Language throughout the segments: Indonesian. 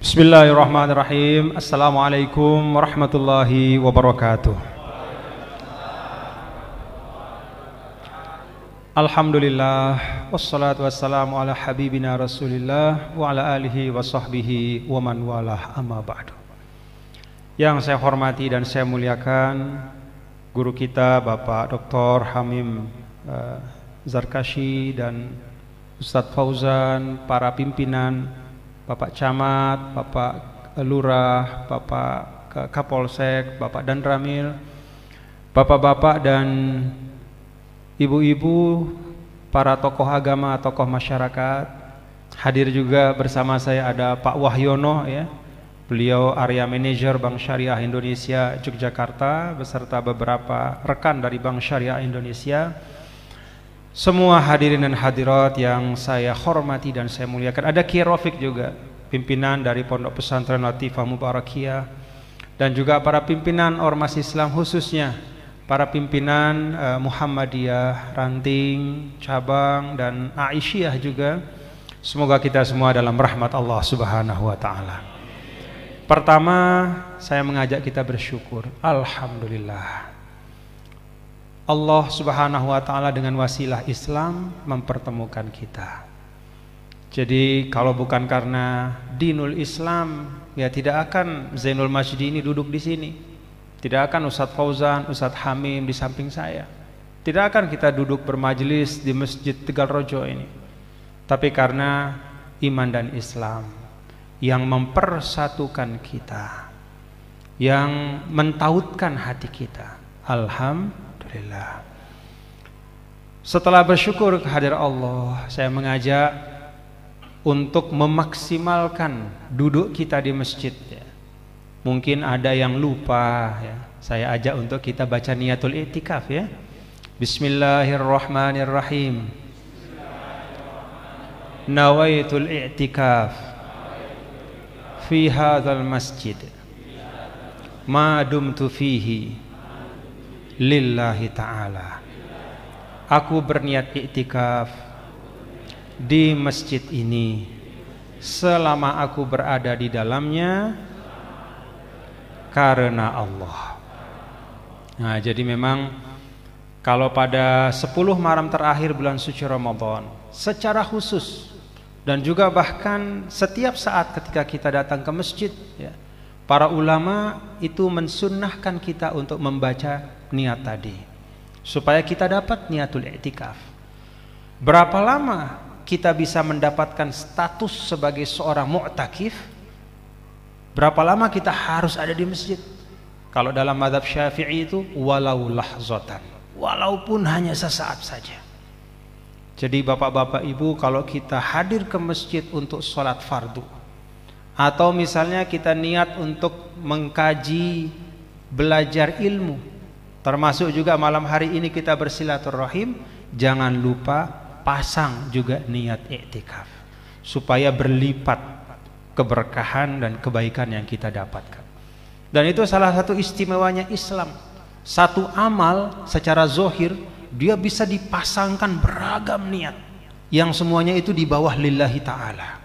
Bismillahirrahmanirrahim. Assalamualaikum warahmatullahi wabarakatuh. Alhamdulillah, wassalatu wassalamu ala habibina rasulillah wa ala alihi wa sahbihi wa man walah, amma ba'du. Yang saya hormati dan saya muliakan guru kita Bapak Dr. Hamim Zarkashi dan Ustadz Fauzan, para pimpinan, Bapak Camat, Bapak Lurah, Bapak Kapolsek, Bapak Danramil, Bapak-bapak dan ibu-ibu, para tokoh agama, tokoh masyarakat. Hadir juga bersama saya ada Pak Wahyono, ya. Beliau Area Manager Bank Syariah Indonesia Yogyakarta beserta beberapa rekan dari Bank Syariah Indonesia. Semua hadirin dan hadirat yang saya hormati dan saya muliakan. Ada Kiai Rafiq juga, pimpinan dari Pondok Pesantren Latifah Mubarakiyah, dan juga para pimpinan Ormas Islam, khususnya para pimpinan Muhammadiyah, Ranting, Cabang, dan Aisyah juga. Semoga kita semua dalam rahmat Allah Subhanahu wa Ta'ala. Pertama, saya mengajak kita bersyukur. Alhamdulillah, Allah Subhanahu wa Ta'ala dengan wasilah Islam mempertemukan kita. Jadi kalau bukan karena dinul Islam, ya tidak akan Zainul Majdi ini duduk di sini. Tidak akan Ustadz Fauzan, Ustadz Hamim di samping saya. Tidak akan kita duduk bermajelis di Masjid Tegal Rojo ini. Tapi karena iman dan Islam yang mempersatukan kita, yang mentautkan hati kita. Alhamdulillah. Setelah bersyukur kehadirat Allah, saya mengajak untuk memaksimalkan duduk kita di masjid, ya. Mungkin ada yang lupa, ya. Saya ajak untuk kita baca niatul i'tikaf, ya. Bismillahirrahmanirrahim. Nawaitul i'tikaf fi hadzal masjid ma dumtu fihi lillahi ta'ala. Aku berniat iktikaf di masjid ini selama aku berada di dalamnya karena Allah. Nah, jadi memang kalau pada 10 malam terakhir bulan suci Ramadan secara khusus, dan juga bahkan setiap saat ketika kita datang ke masjid, ya, para ulama itu mensunnahkan kita untuk membaca niat tadi supaya kita dapat niatul i'tikaf. Berapa lama kita bisa mendapatkan status sebagai seorang mu'takif? Berapa lama kita harus ada di masjid? Kalau dalam mazhab Syafi'i itu walau lahzatan, walaupun hanya sesaat saja. Jadi bapak-bapak ibu, kalau kita hadir ke masjid untuk sholat fardu, atau misalnya kita niat untuk mengkaji, belajar ilmu, termasuk juga malam hari ini kita bersilaturahim, jangan lupa pasang juga niat i'tikaf supaya berlipat keberkahan dan kebaikan yang kita dapatkan. Dan itu salah satu istimewanya Islam. Satu amal secara zohir dia bisa dipasangkan beragam niat yang semuanya itu di bawah lillahi ta'ala.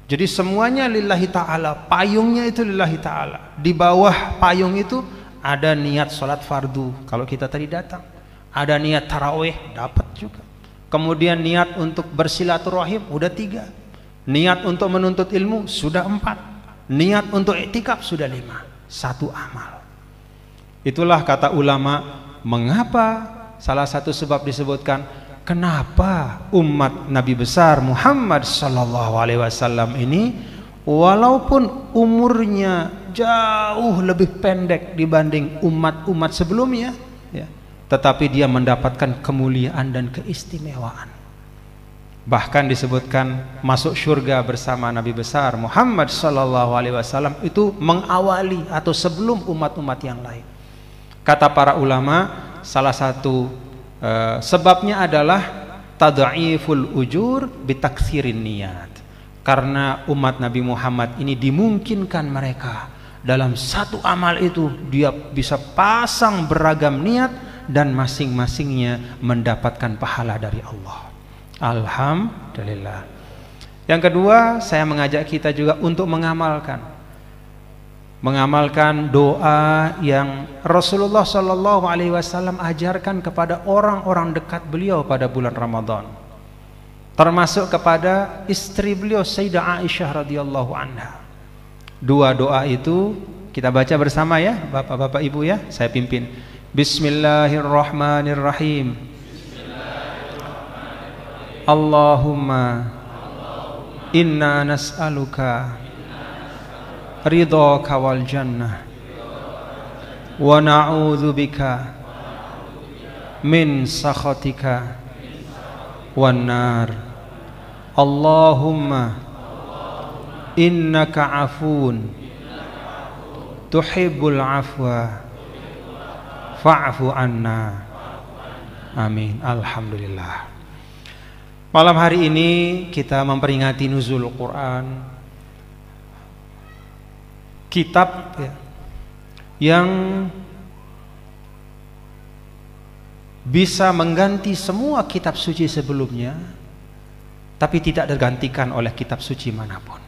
Jadi semuanya lillahi ta'ala, payungnya itu lillahi ta'ala. Di bawah payung itu ada niat sholat fardu kalau kita tadi datang, ada niat tarawih dapat juga, kemudian niat untuk bersilaturahim udah 3, niat untuk menuntut ilmu sudah 4, niat untuk iktikaf sudah 5. Satu amal. Itulah kata ulama, mengapa salah satu sebab disebutkan kenapa umat Nabi besar Muhammad sallallahu alaihi wasallam ini walaupun umurnya jauh lebih pendek dibanding umat-umat sebelumnya, ya, tetapi dia mendapatkan kemuliaan dan keistimewaan. Bahkan disebutkan masuk surga bersama Nabi besar Muhammad sallallahu alaihi wasallam itu mengawali atau sebelum umat-umat yang lain. Kata para ulama, salah satu sebabnya adalah tad'iful ujur bitaksirin niat. Karena umat Nabi Muhammad ini dimungkinkan mereka dalam satu amal itu dia bisa pasang beragam niat dan masing-masingnya mendapatkan pahala dari Allah. Alhamdulillah. Yang kedua, saya mengajak kita juga untuk mengamalkan doa yang Rasulullah Shallallahu Alaihi Wasallam ajarkan kepada orang-orang dekat beliau pada bulan Ramadan, termasuk kepada istri beliau Sayyidah Aisyah radhiyallahu anha. Dua doa itu kita baca bersama ya, bapak-bapak ibu ya, saya pimpin. Bismillahirrahmanirrahim. Allahumma inna nas'aluka ridhaka wal jannah wa na'udzu bika min sakhatika wan nar. Allahumma innaka afun tuhibbul afwa fa'fu anna. Amin. Alhamdulillah. Malam hari ini kita memperingati nuzul Quran, kitab yang bisa mengganti semua kitab suci sebelumnya, tapi tidak tergantikan oleh kitab suci manapun.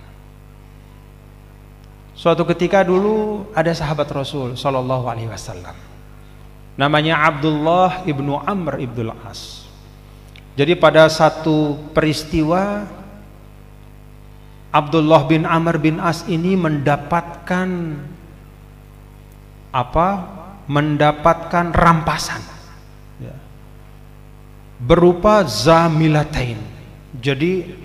Suatu ketika dulu ada sahabat Rasul Shallallahu Alaihi Wasallam, namanya Abdullah ibnu Amr ibnul As. Jadi pada satu peristiwa, Abdullah bin Amr bin As ini mendapatkan rampasan ya, berupa zamilatain. Jadi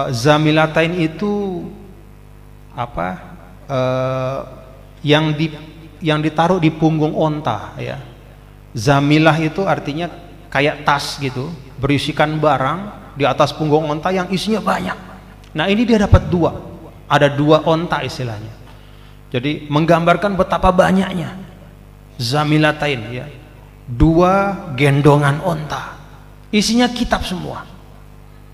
zamilatain itu yang ditaruh di punggung onta ya. Zamilah itu artinya kayak tas gitu, berisikan barang di atas punggung onta yang isinya banyak. Nah ini dia dapat dua, ada dua onta istilahnya. Jadi menggambarkan betapa banyaknya zamilatain ya, dua gendongan onta, isinya kitab semua.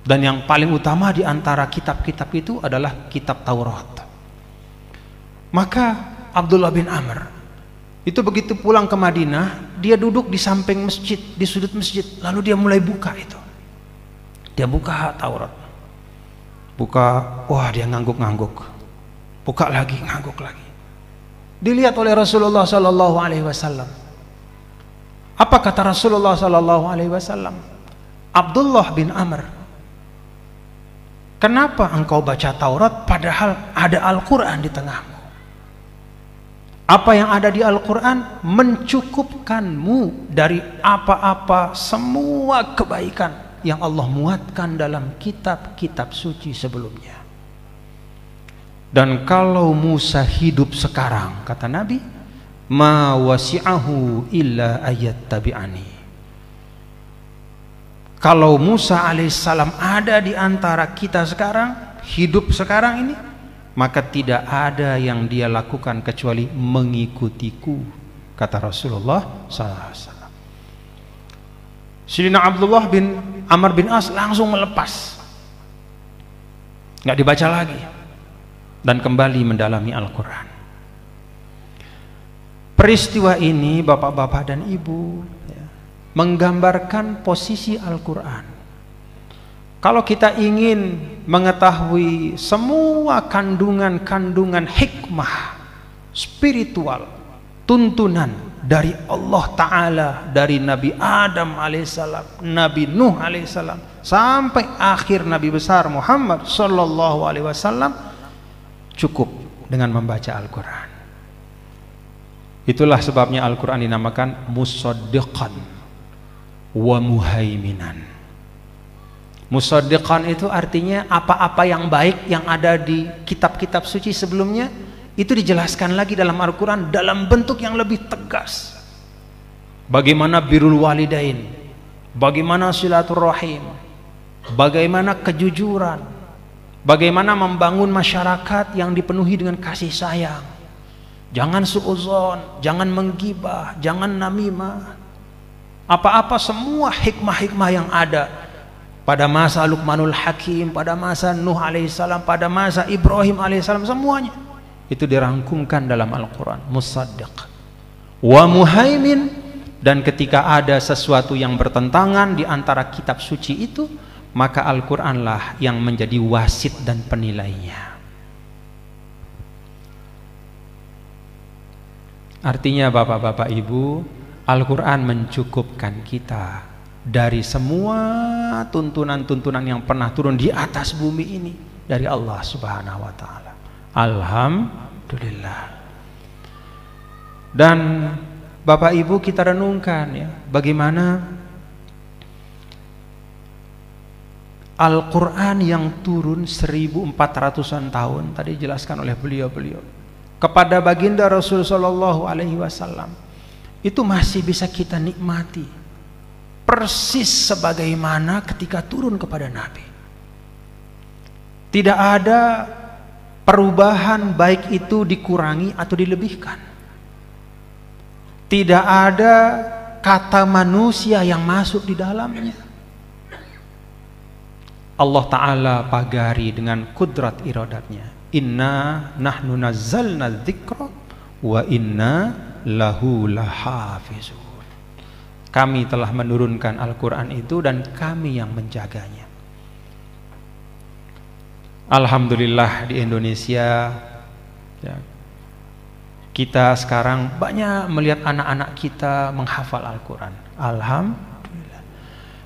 Dan yang paling utama di antara kitab-kitab itu adalah kitab Taurat. Maka Abdullah bin Amr itu begitu pulang ke Madinah, dia duduk di samping masjid, di sudut masjid, lalu dia mulai buka itu. Dia buka Taurat. Buka, wah dia ngangguk-ngangguk. Buka lagi, ngangguk lagi. Dilihat oleh Rasulullah Sallallahu Alaihi Wasallam. Apa kata Rasulullah Sallallahu Alaihi Wasallam? Abdullah bin Amr, kenapa engkau baca Taurat padahal ada Al-Quran di tengahmu? Apa yang ada di Al-Quran mencukupkanmu dari apa-apa semua kebaikan yang Allah muatkan dalam kitab-kitab suci sebelumnya. Dan kalau Musa hidup sekarang, kata Nabi, ma wasi'ahu illa ayat tabi'ani. Kalau Musa alaihissalam ada di antara kita sekarang, hidup sekarang ini, maka tidak ada yang dia lakukan kecuali mengikutiku, kata Rasulullah SAW. Sayyidina Abdullah bin Amr bin As langsung melepas, nggak dibaca lagi, dan kembali mendalami Al-Quran. Peristiwa ini bapak-bapak dan ibu ya, menggambarkan posisi Al-Quran. Kalau kita ingin mengetahui semua kandungan-kandungan hikmah spiritual, tuntunan dari Allah Ta'ala, dari Nabi Adam alaihissalam, Nabi Nuh alaihissalam, sampai akhir Nabi besar Muhammad Sallallahu Alaihi Wasallam, cukup dengan membaca Al-Quran. Itulah sebabnya Al-Quran dinamakan musaddiqan wa muhaiminan. Musaddiqan itu artinya apa-apa yang baik yang ada di kitab-kitab suci sebelumnya itu dijelaskan lagi dalam Al-Quran dalam bentuk yang lebih tegas. Bagaimana birrul walidain, bagaimana silaturrahim, bagaimana kejujuran, bagaimana membangun masyarakat yang dipenuhi dengan kasih sayang. Jangan suudzon, jangan menggibah, jangan namimah. Apa-apa semua hikmah-hikmah yang ada pada masa Luqmanul Hakim, pada masa Nuh alaihissalam, pada masa Ibrahim alaihissalam, semuanya itu dirangkumkan dalam Al-Quran. Musaddiq wa muhaimin, dan ketika ada sesuatu yang bertentangan di antara kitab suci itu, maka Al-Qur'anlah yang menjadi wasit dan penilainya. Artinya Bapak-bapak Ibu, Al-Qur'an mencukupkan kita dari semua tuntunan-tuntunan yang pernah turun di atas bumi ini dari Allah Subhanahu wa taala. Alhamdulillah. Dan Bapak Ibu, kita renungkan ya, bagaimana Al-Quran yang turun 1400-an tahun tadi dijelaskan oleh beliau-beliau kepada baginda Rasul sallallahu alaihi wasallam itu masih bisa kita nikmati persis sebagaimana ketika turun kepada Nabi. Tidak ada perubahan baik itu dikurangi atau dilebihkan. Tidak ada kata manusia yang masuk di dalamnya. Allah Ta'ala pagari dengan kudrat iradatnya. Inna nahnu nazzalna dzikra wa inna lahu lahafizun. Kami telah menurunkan Al-Quran itu dan kami yang menjaganya. Alhamdulillah di Indonesia ya, kita sekarang banyak melihat anak-anak kita menghafal Al-Quran. Alhamdulillah.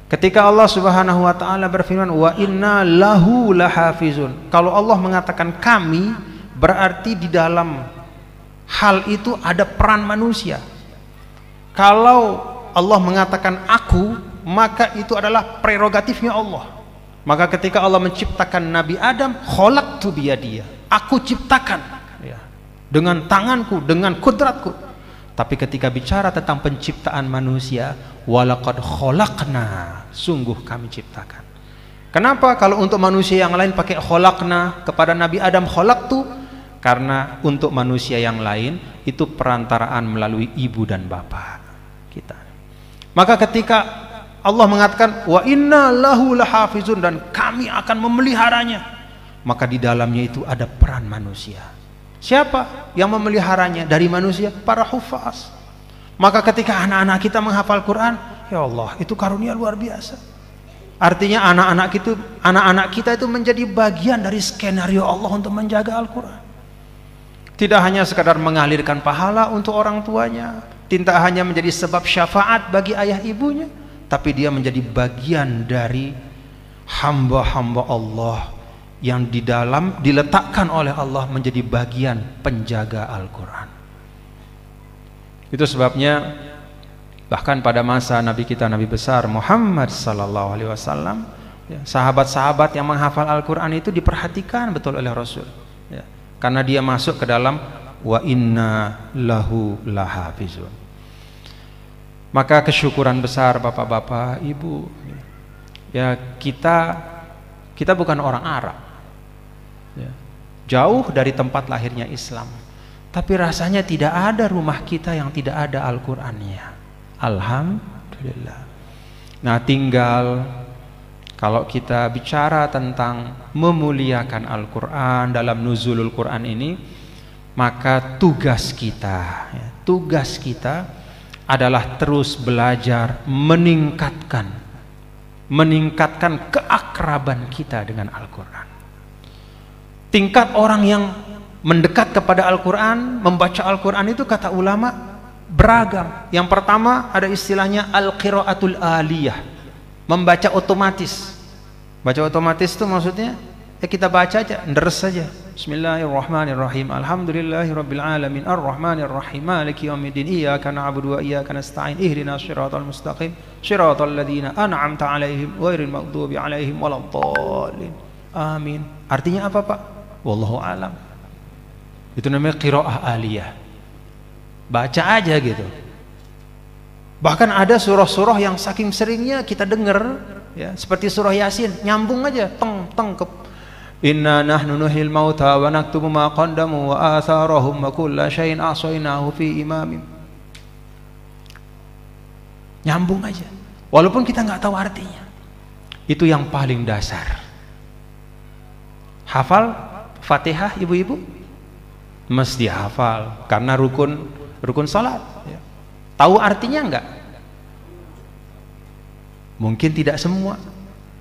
Ketika Allah Subhanahu wa taala berfirman wa inna lahu lahafizun, kalau Allah mengatakan kami, berarti di dalam hal itu ada peran manusia. Kalau Allah mengatakan aku, maka itu adalah prerogatifnya Allah. Maka ketika Allah menciptakan Nabi Adam, khalaqtu biyadiya, aku ciptakan ya, dengan tanganku, dengan kudratku. Tapi ketika bicara tentang penciptaan manusia, walaqad khalaqna, sungguh kami ciptakan. Kenapa kalau untuk manusia yang lain pakai khalaqna, kepada Nabi Adam khalaqtu? Karena untuk manusia yang lain itu perantaraan melalui ibu dan bapak kita. Maka ketika Allah mengatakan wa inna lahu lahafizun, dan kami akan memeliharanya, maka di dalamnya itu ada peran manusia. Siapa yang memeliharanya dari manusia? Para hufaz. Maka ketika anak-anak kita menghafal Quran, ya Allah, itu karunia luar biasa. Artinya anak-anak kita itu menjadi bagian dari skenario Allah untuk menjaga Al-Quran. Tidak hanya sekadar mengalirkan pahala untuk orang tuanya, tidak hanya menjadi sebab syafaat bagi ayah ibunya, tapi dia menjadi bagian dari hamba-hamba Allah yang di dalam diletakkan oleh Allah menjadi bagian penjaga Al-Quran. Itu sebabnya bahkan pada masa Nabi kita, Nabi besar Muhammad sallallahu alaihi wasallam, sahabat-sahabat yang menghafal Al-Quran itu diperhatikan betul oleh Rasul ya, karena dia masuk ke dalam wa inna lahu lahafizun. Maka kesyukuran besar bapak-bapak, ibu ya, kita bukan orang Arab ya, jauh dari tempat lahirnya Islam, tapi rasanya tidak ada rumah kita yang tidak ada Al-Qur'annya. Alhamdulillah. Nah, tinggal kalau kita bicara tentang memuliakan Al-Qur'an dalam nuzulul Qur'an ini, maka tugas kita adalah terus belajar meningkatkan keakraban kita dengan Al-Qur'an. Tingkat orang yang mendekat kepada Al-Quran, membaca Al-Quran itu kata ulama beragam. Yang pertama ada istilahnya al-qiraatul aliyah, membaca otomatis. Baca otomatis itu maksudnya ya kita baca aja, deres saja. Bismillahirrahmanirrahim. Alhamdulillahirabbil alamin arrahmanirrahim maliki yaumiddin iyyaka na'budu wa iyyaka nasta'in ihdinas siratal mustaqim siratal ladzina an'amta 'alaihim ghairil maghdubi 'alaihim waladdallin. Amin. Artinya apa, Pak? Wallahu alam. Itu namanya qiraah aliyah. Baca aja gitu. Bahkan ada surah-surah yang saking seringnya kita dengar ya, seperti surah Yasin, nyambung aja teng ke inna nahnu nuhyil mauta wa naktubu ma qaddamu wa atharahum wa kulla syai'in ahsaynahu fi imamin. Nyambung aja. Walaupun kita nggak tahu artinya. Itu yang paling dasar. Hafal Fatihah ibu-ibu? Mesti hafal karena rukun salat ya. Tahu artinya enggak? Mungkin tidak semua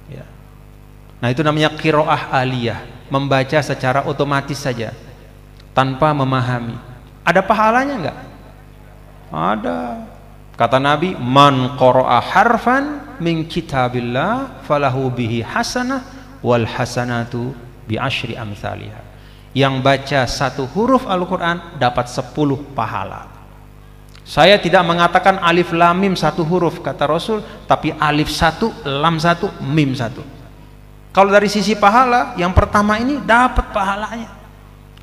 ya. Nah itu namanya qiraah aliyah, membaca secara otomatis saja tanpa memahami. Ada pahalanya enggak? Ada. Kata Nabi, man qara'a harfan min kitabillah falahu bihi hasanah wal hasanatu bi asyri amsalihha. Yang baca satu huruf Al-Quran dapat 10 pahala. Saya tidak mengatakan alif lam mim satu huruf kata Rasul, tapi alif satu, lam satu, mim satu. Kalau dari sisi pahala, yang pertama ini dapat pahalanya.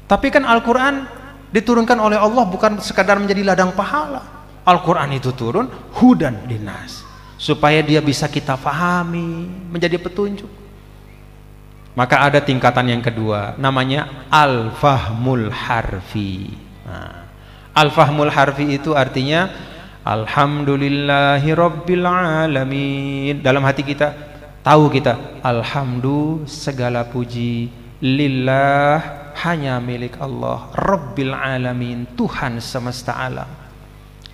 Tapi kan Al-Quran diturunkan oleh Allah bukan sekadar menjadi ladang pahala. Al-Quran itu turun hudan linnas, supaya dia bisa kita pahami, menjadi petunjuk. Maka ada tingkatan yang kedua, namanya al-fahmul harfi. Nah, al-fahmul harfi itu artinya alhamdulillahi rabbil alamin. Dalam hati kita tahu kita, alhamdulillah segala puji, lillah hanya milik Allah, rabbil alamin Tuhan semesta alam,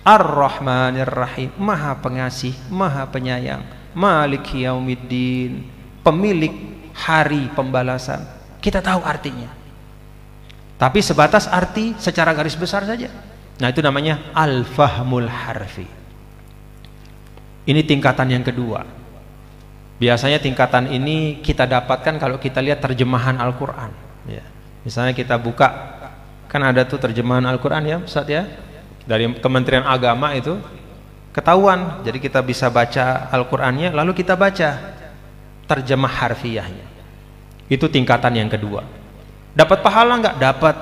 ar-rahmanir rahim maha pengasih, maha penyayang, maliki yaumiddin pemilik hari pembalasan. Kita tahu artinya, tapi sebatas arti secara garis besar saja. Nah itu namanya al-fahmul harfi. Ini tingkatan yang kedua. Biasanya tingkatan ini kita dapatkan kalau kita lihat terjemahan Al-Quran ya. Misalnya kita buka, kan ada tuh terjemahan Al-Quran ya Ustaz ya, dari Kementerian Agama itu ketahuan. Jadi kita bisa baca Al-Qurannya, lalu kita baca terjemah harfiahnya. Itu tingkatan yang kedua. Dapat pahala nggak? Dapat.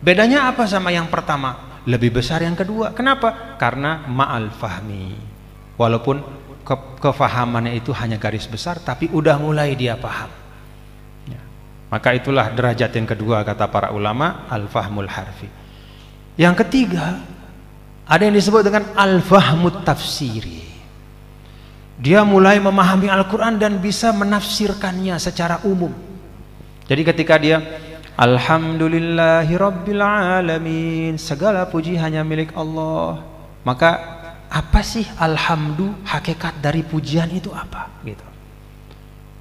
Bedanya apa sama yang pertama? Lebih besar yang kedua. Kenapa? Karena ma'al fahmi. Walaupun kefahamannya itu hanya garis besar, tapi udah mulai dia paham ya. Maka itulah derajat yang kedua kata para ulama, al-fahmul harfi. Yang ketiga, ada yang disebut dengan al-fahmut tafsiri. Dia mulai memahami Al-Quran dan bisa menafsirkannya secara umum. Jadi ketika dia alhamdulillahi rabbil alamin, segala puji hanya milik Allah, maka apa sih alhamdulillah, hakikat dari pujian itu apa gitu.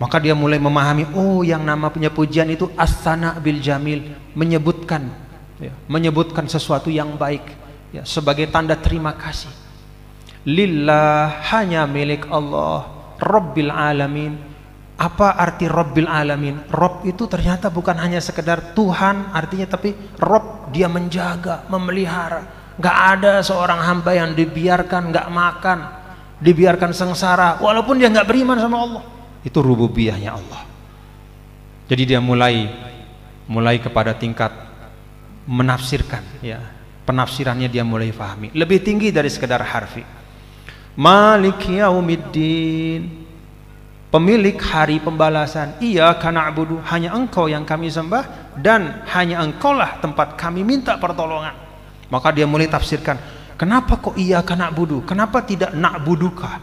Maka dia mulai memahami, oh yang namanya pujian itu as-sana bil jamil, menyebutkan ya, menyebutkan sesuatu yang baik ya, sebagai tanda terima kasih. Lillah hanya milik Allah, rabbil alamin. Apa arti rabbil alamin? Rob itu ternyata bukan hanya sekedar Tuhan artinya, tapi Rob dia menjaga, memelihara. Gak ada seorang hamba yang dibiarkan gak makan, dibiarkan sengsara walaupun dia gak beriman sama Allah. Itu rububiyahnya Allah. Jadi dia mulai kepada tingkat menafsirkan ya, penafsirannya dia mulai pahami lebih tinggi dari sekedar harfi. Maliki yaumiddin, pemilik hari pembalasan. Iyyaka na'budu, hanya engkau yang kami sembah dan hanya engkaulah tempat kami minta pertolongan. Maka dia mulai tafsirkan, kenapa kok iyyaka na'budu, kenapa tidak na'buduka?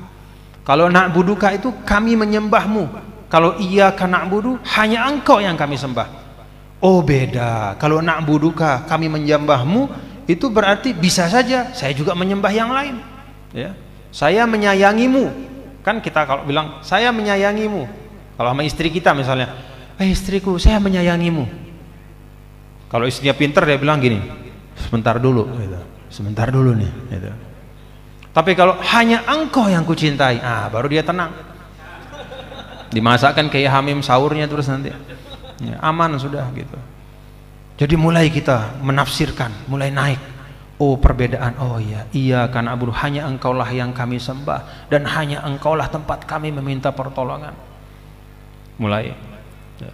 Kalau na'buduka itu kami menyembahmu, kalau iyyaka na'budu hanya engkau yang kami sembah. Oh beda, kalau na'buduka kami menyembahmu itu berarti bisa saja saya juga menyembah yang lain ya. Saya menyayangimu, kan kita kalau bilang saya menyayangimu, kalau sama istri kita misalnya, istriku saya menyayangimu. Kalau istrinya pinter dia bilang gini, sebentar dulu gitu. Sebentar dulu nih gitu. Tapi kalau hanya engkau yang kucintai, baru dia tenang. Dimasakkan kayak hamim sahurnya terus nanti ya, aman sudah gitu. Jadi mulai kita menafsirkan, mulai naik. Oh perbedaan, oh iya karena na'budu, hanya engkaulah yang kami sembah dan hanya engkaulah tempat kami meminta pertolongan. Mulai ya.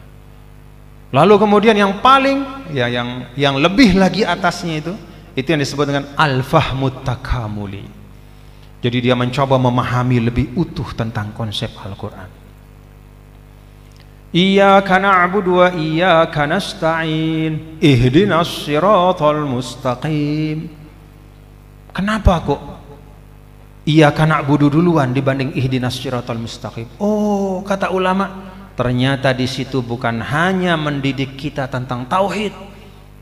Lalu kemudian yang paling ya, yang lebih lagi atasnya itu yang disebut dengan al-fahmut takamuli. Jadi dia mencoba memahami lebih utuh tentang konsep Al-Quran. Iyyaka na'budu wa iyyaka nasta'in ihdinas siratal mustaqim. Kenapa kok iyyaka na'budu duluan dibanding ihdinas siratal mustaqim? Oh, kata ulama, ternyata di situ bukan hanya mendidik kita tentang tauhid,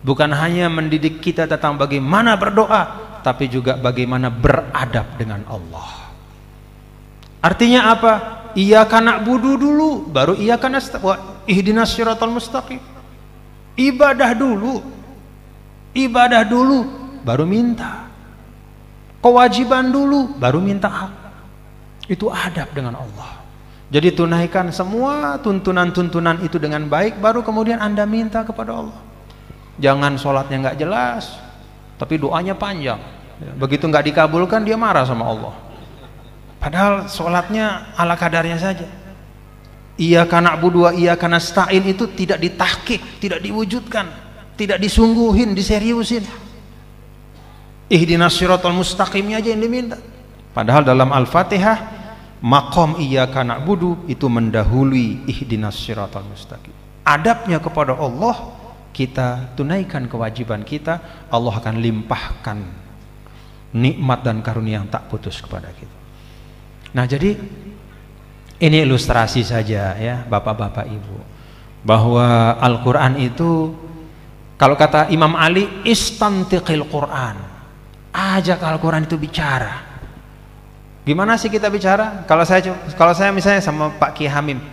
bukan hanya mendidik kita tentang bagaimana berdoa, tapi juga bagaimana beradab dengan Allah. Artinya apa? Iyyaka na'budu dulu, baru iyyaka nasta'in. Ihdinas siratal mustaqim. Ibadah dulu, baru minta. Kewajiban dulu, baru minta hak. Itu adab dengan Allah. Jadi tunaikan semua tuntunan-tuntunan itu dengan baik, baru kemudian Anda minta kepada Allah. Jangan sholatnya nggak jelas, tapi doanya panjang. Begitu nggak dikabulkan, dia marah sama Allah. Padahal sholatnya ala kadarnya saja. Iyyaka na'budu wa iyyaka nasta'in itu tidak ditahqiq, tidak diwujudkan, tidak disungguhin, diseriusin. Ihdinas siratal mustaqimnya aja yang diminta. Padahal dalam Al-Fatihah maqam iyyaka na'budu itu mendahului ihdinas siratal mustaqim. Adabnya kepada Allah, kita tunaikan kewajiban kita, Allah akan limpahkan nikmat dan karunia yang tak putus kepada kita. Nah, jadi ini ilustrasi saja ya Bapak-bapak Ibu, bahwa Al-Quran itu, kalau kata Imam Ali, istantiqil Quran, ajak Al-Quran itu bicara. Gimana sih kita bicara? Kalau saya misalnya sama Pak Kiai Hamim,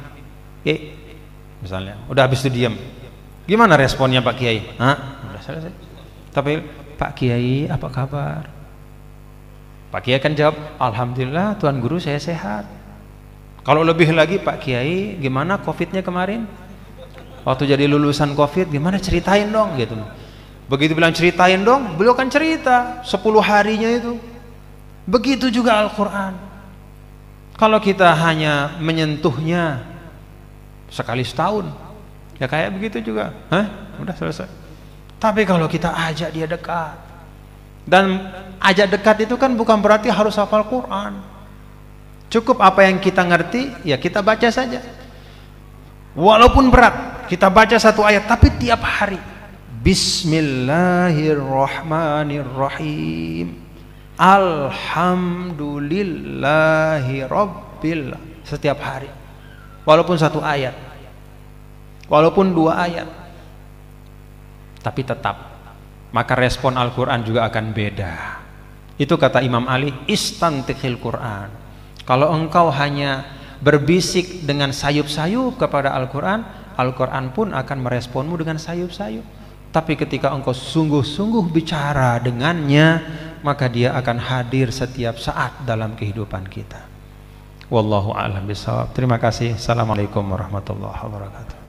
misalnya, udah habis itu diam, gimana responnya Pak Kiai? Udah selesai. Tapi Pak Kiai apa kabar? Pak Kiai kan jawab, alhamdulillah Tuan Guru saya sehat. Kalau lebih lagi, Pak Kiai gimana COVID-nya kemarin? Waktu jadi lulusan COVID gimana, ceritain dong gitu. Begitu bilang ceritain dong, beliau kan cerita 10 harinya itu. Begitu juga Al-Quran. Kalau kita hanya menyentuhnya sekali setahun, ya kayak begitu juga, udah selesai. Tapi kalau kita ajak dia dekat, dan ajak dekat itu kan bukan berarti harus hafal Quran. Cukup apa yang kita ngerti, ya kita baca saja. Walaupun berat, kita baca satu ayat, tapi tiap hari. Bismillahirrahmanirrahim. Alhamdulillahirabbil. Setiap hari. Walaupun satu ayat, walaupun 2 ayat, tapi tetap, maka respon Al-Quran juga akan beda. Itu kata Imam Ali, istantiqil Quran. Kalau engkau hanya berbisik dengan sayup-sayup kepada Al-Quran, Al-Quran pun akan meresponmu dengan sayup-sayup. Tapi ketika engkau sungguh-sungguh bicara dengannya, maka dia akan hadir setiap saat dalam kehidupan kita. Wallahu a'lam bishawab. Terima kasih. Assalamualaikum warahmatullahi wabarakatuh.